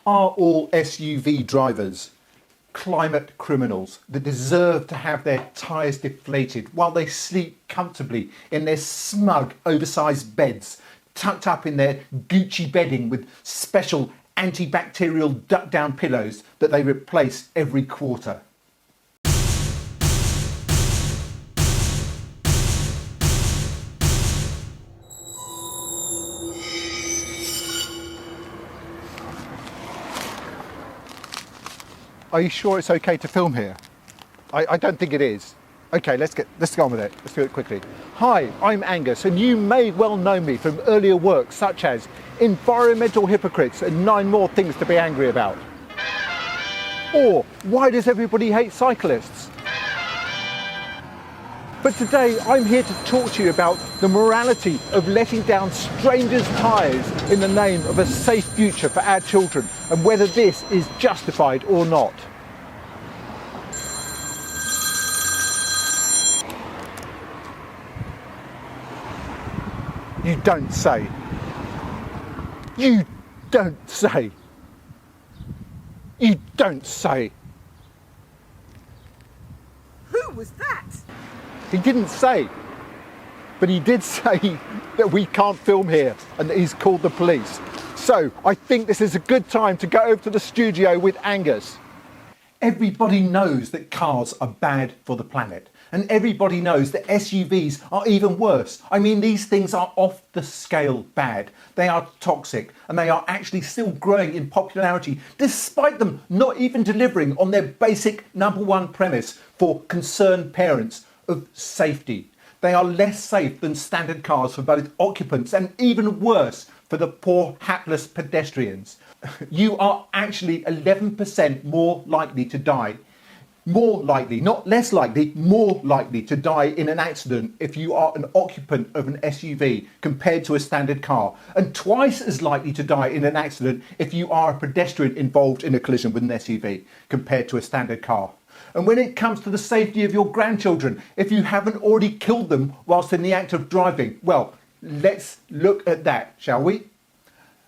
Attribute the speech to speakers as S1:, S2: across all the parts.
S1: Are all SUV drivers climate criminals that deserve to have their tyres deflated while they sleep comfortably in their smug, oversized beds, tucked up in their Gucci bedding with special antibacterial duck-down pillows that they replace every quarter? Are you sure it's okay to film here? I don't think it is. Okay, let's get on with it. Let's do it quickly. Hi, I'm Angus, and you may well know me from earlier work such as Environmental Hypocrites and 9 More Things to Be Angry About. Or Why Does Everybody Hate Cyclists? But today I'm here to talk to you about the morality of letting down strangers' tyres in the name of a safe future for our children, and whether this is justified or not. You don't say. You don't say. You don't say.
S2: Who was that?
S1: He didn't say, but he did say that we can't film here and that he's called the police. So I think this is a good time to go over to the studio with Angus. Everybody knows that cars are bad for the planet, and everybody knows that SUVs are even worse. I mean, these things are off the scale bad. They are toxic, and they are actually still growing in popularity, despite them not even delivering on their basic #1 premise for concerned parents of safety. They are less safe than standard cars for both occupants and even worse for the poor hapless pedestrians. You are actually 11% more likely to die. More likely, not less likely, more likely to die in an accident if you are an occupant of an SUV compared to a standard car, and twice as likely to die in an accident if you are a pedestrian involved in a collision with an SUV compared to a standard car. And when it comes to the safety of your grandchildren, if you haven't already killed them whilst in the act of driving, well, let's look at that, shall we?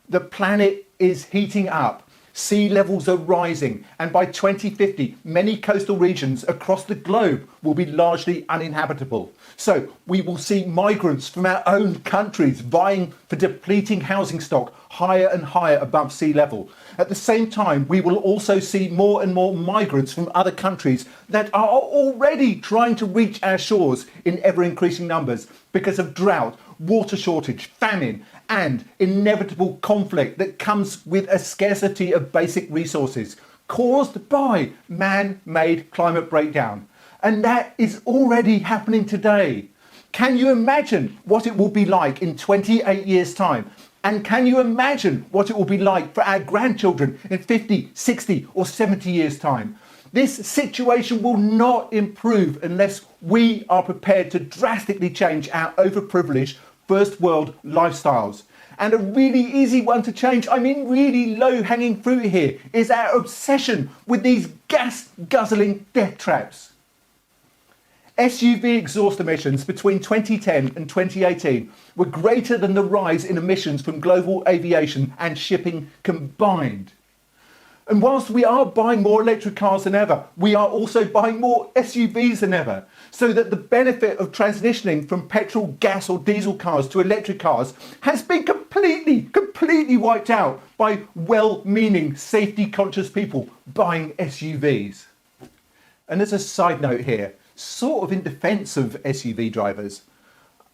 S1: The planet is heating up. Sea levels are rising, and by 2050, many coastal regions across the globe will be largely uninhabitable. So we will see migrants from our own countries vying for depleting housing stock higher and higher above sea level. At the same time, we will also see more and more migrants from other countries that are already trying to reach our shores in ever-increasing numbers because of drought, water shortage, famine, and inevitable conflict that comes with a scarcity of basic resources caused by man-made climate breakdown. And that is already happening today. Can you imagine what it will be like in 28 years' time? And can you imagine what it will be like for our grandchildren in 50, 60 or 70 years' time? This situation will not improve unless we are prepared to drastically change our overprivileged first world lifestyles. And a really easy one to change, I mean really low hanging fruit here, is our obsession with these gas guzzling death traps. SUV exhaust emissions between 2010 and 2018 were greater than the rise in emissions from global aviation and shipping combined. And whilst we are buying more electric cars than ever, we are also buying more SUVs than ever. So that the benefit of transitioning from petrol, gas or diesel cars to electric cars has been completely wiped out by well-meaning, safety-conscious people buying SUVs. And as a side note here, sort of in defence of SUV drivers,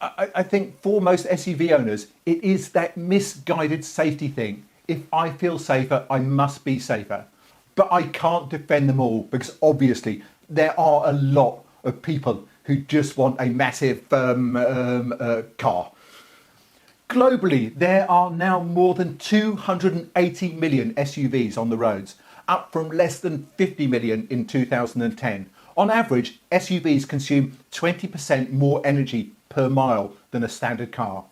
S1: I think for most SUV owners, it is that misguided safety thing. If I feel safer, I must be safer. But I can't defend them all because obviously there are a lot of people who just want a massive car. Globally, there are now more than 280 million SUVs on the roads, up from less than 50 million in 2010. On average, SUVs consume 20% more energy per mile than a standard car.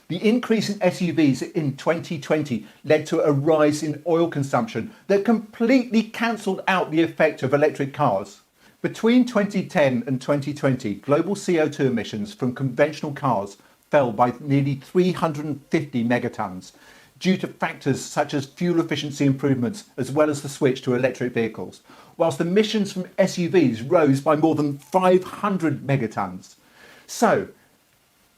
S1: The increase in SUVs in 2020 led to a rise in oil consumption that completely cancelled out the effect of electric cars. Between 2010 and 2020, global CO2 emissions from conventional cars fell by nearly 350 megatons. due to factors such as fuel efficiency improvements as well as the switch to electric vehicles, whilst emissions from SUVs rose by more than 500 megatons. So,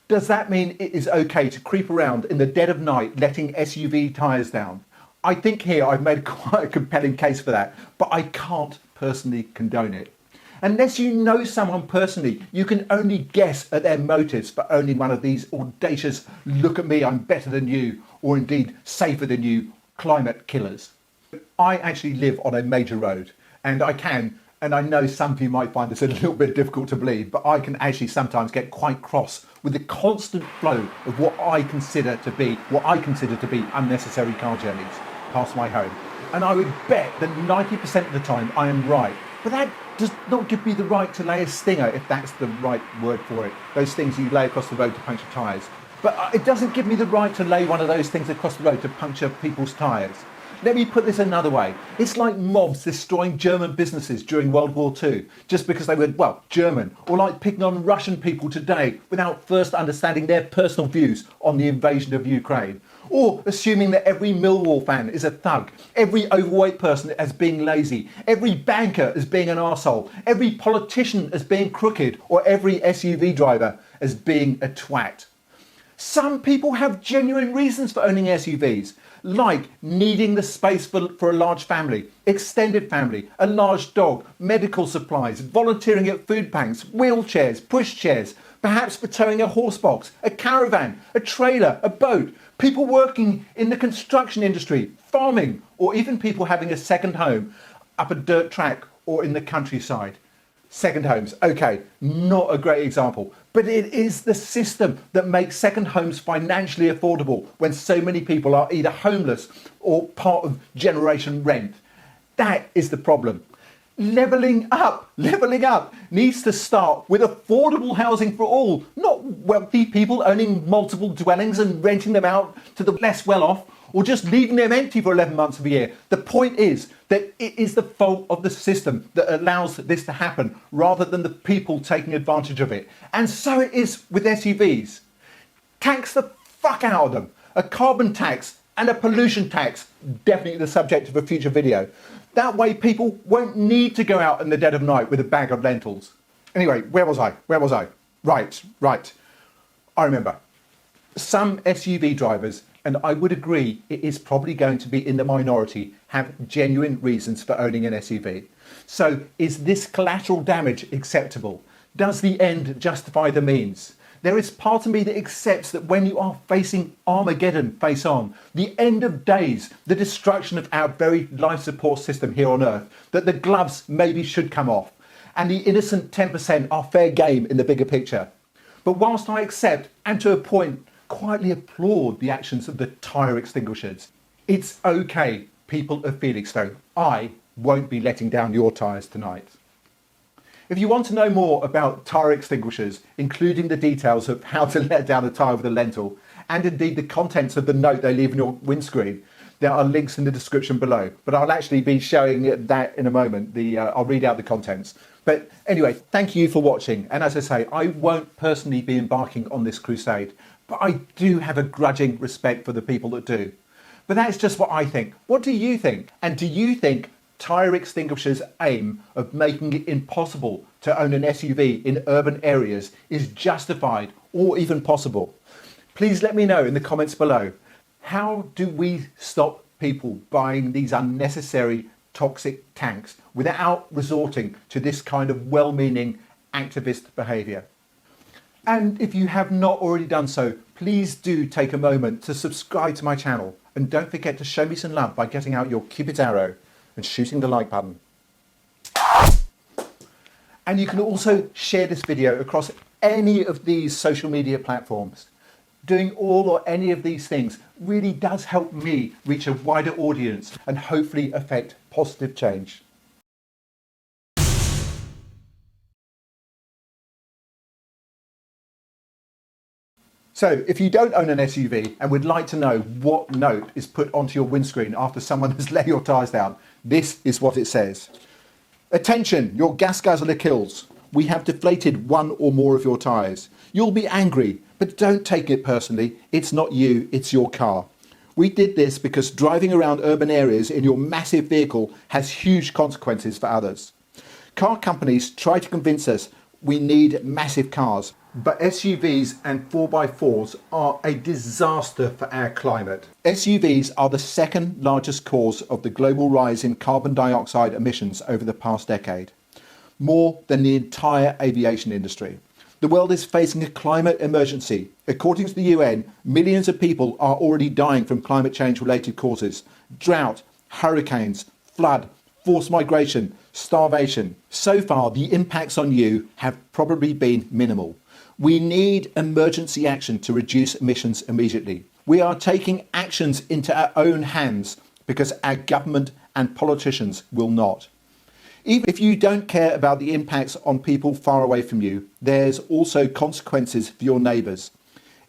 S1: does that mean it is okay to creep around in the dead of night letting SUV tyres down? I think here I've made quite a compelling case for that, but I can't personally condone it. Unless you know someone personally, you can only guess at their motives for owning one of these audacious, look at me, I'm better than you, or indeed safer than you, climate killers. I actually live on a major road, and I know some of you might find this a little bit difficult to believe, but I can actually sometimes get quite cross with the constant flow of what I consider to be unnecessary car journeys past my home. And I would bet that 90% of the time I am right. But that does not give me the right to lay a stinger, if that's the right word for it. Those things you lay across the road to puncture tyres. But it doesn't give me the right to lay one of those things across the road to puncture people's tyres. Let me put this another way. It's like mobs destroying German businesses during World War II, just because they were, well, German, or like picking on Russian people today without first understanding their personal views on the invasion of Ukraine. Or assuming that every Millwall fan is a thug, every overweight person as being lazy, every banker as being an arsehole, every politician as being crooked, or every SUV driver as being a twat. Some people have genuine reasons for owning SUVs, like needing the space for a large family, extended family, a large dog, medical supplies, volunteering at food banks, wheelchairs, pushchairs, perhaps for towing a horse box, a caravan, a trailer, a boat, people working in the construction industry, farming, or even people having a second home up a dirt track or in the countryside. Second homes, okay, not a great example, but it is the system that makes second homes financially affordable when so many people are either homeless or part of generation rent. That is the problem. Levelling up needs to start with affordable housing for all, not wealthy people owning multiple dwellings and renting them out to the less well-off, or just leaving them empty for 11 months of the year. The point is that it is the fault of the system that allows this to happen, rather than the people taking advantage of it. And so it is with SUVs. Tax the fuck out of them. A carbon tax and a pollution tax, definitely the subject of a future video. That way people won't need to go out in the dead of night with a bag of lentils. Anyway, where was I? Right. I remember. Some SUV drivers, and I would agree it is probably going to be in the minority, have genuine reasons for owning an SUV. So is this collateral damage acceptable? Does the end justify the means? There is part of me that accepts that when you are facing Armageddon face on, the end of days, the destruction of our very life support system here on Earth, that the gloves maybe should come off, and the innocent 10% are fair game in the bigger picture. But whilst I accept, and to a point, quietly applaud the actions of the Tyre Extinguishers, it's okay, people of Felixstowe, I won't be letting down your tyres tonight. If you want to know more about Tyre Extinguishers, including the details of how to let down a tyre with a lentil, and indeed the contents of the note they leave in your windscreen, there are links in the description below. But I'll actually be showing that in a moment. I'll read out the contents. But anyway, thank you for watching. And as I say, I won't personally be embarking on this crusade, but I do have a grudging respect for the people that do. But that's just what I think. What do you think? And do you think Tyre Extinguishers' aim of making it impossible to own an SUV in urban areas is justified or even possible? Please let me know in the comments below. How do we stop people buying these unnecessary toxic tanks without resorting to this kind of well-meaning activist behaviour? And if you have not already done so, please do take a moment to subscribe to my channel, and don't forget to show me some love by getting out your Cupid's arrow and shooting the like button. And you can also share this video across any of these social media platforms. Doing all or any of these things really does help me reach a wider audience and hopefully affect positive change. So if you don't own an SUV and would like to know what note is put onto your windscreen after someone has let your tyres down, this is what it says. Attention, your gas guzzler kills. We have deflated one or more of your tyres. You'll be angry, but don't take it personally. It's not you, it's your car. We did this because driving around urban areas in your massive vehicle has huge consequences for others. Car companies try to convince us we need massive cars, but SUVs and 4x4s are a disaster for our climate. SUVs are the second largest cause of the global rise in carbon dioxide emissions over the past decade, more than the entire aviation industry. The world is facing a climate emergency. According to the UN, millions of people are already dying from climate change related causes: drought, hurricanes, flood, forced migration, starvation. So far, the impacts on you have probably been minimal. We need emergency action to reduce emissions immediately. We are taking actions into our own hands because our government and politicians will not. Even if you don't care about the impacts on people far away from you, there's also consequences for your neighbours.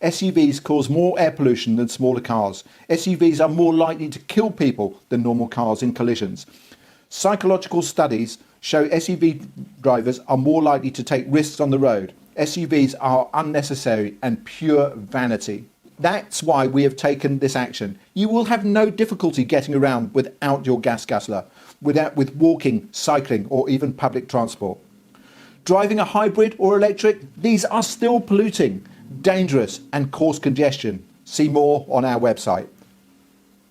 S1: SUVs cause more air pollution than smaller cars. SUVs are more likely to kill people than normal cars in collisions. Psychological studies show SUV drivers are more likely to take risks on the road. SUVs are unnecessary and pure vanity. That's why we have taken this action. You will have no difficulty getting around without your gas guzzler, with walking, cycling, or even public transport. Driving a hybrid or electric, these are still polluting, dangerous, and cause congestion. See more on our website.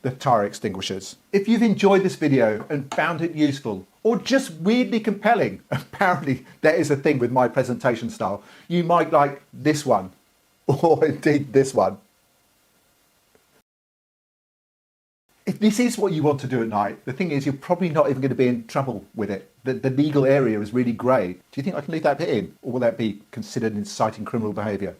S1: The Tyre Extinguishers. If you've enjoyed this video and found it useful, or just weirdly compelling, apparently there is a thing with my presentation style, you might like this one, or indeed this one. If this is what you want to do at night, the thing is you're probably not even going to be in trouble with it. The legal area is really grey. Do you think I can leave that bit in? Or will that be considered inciting criminal behaviour?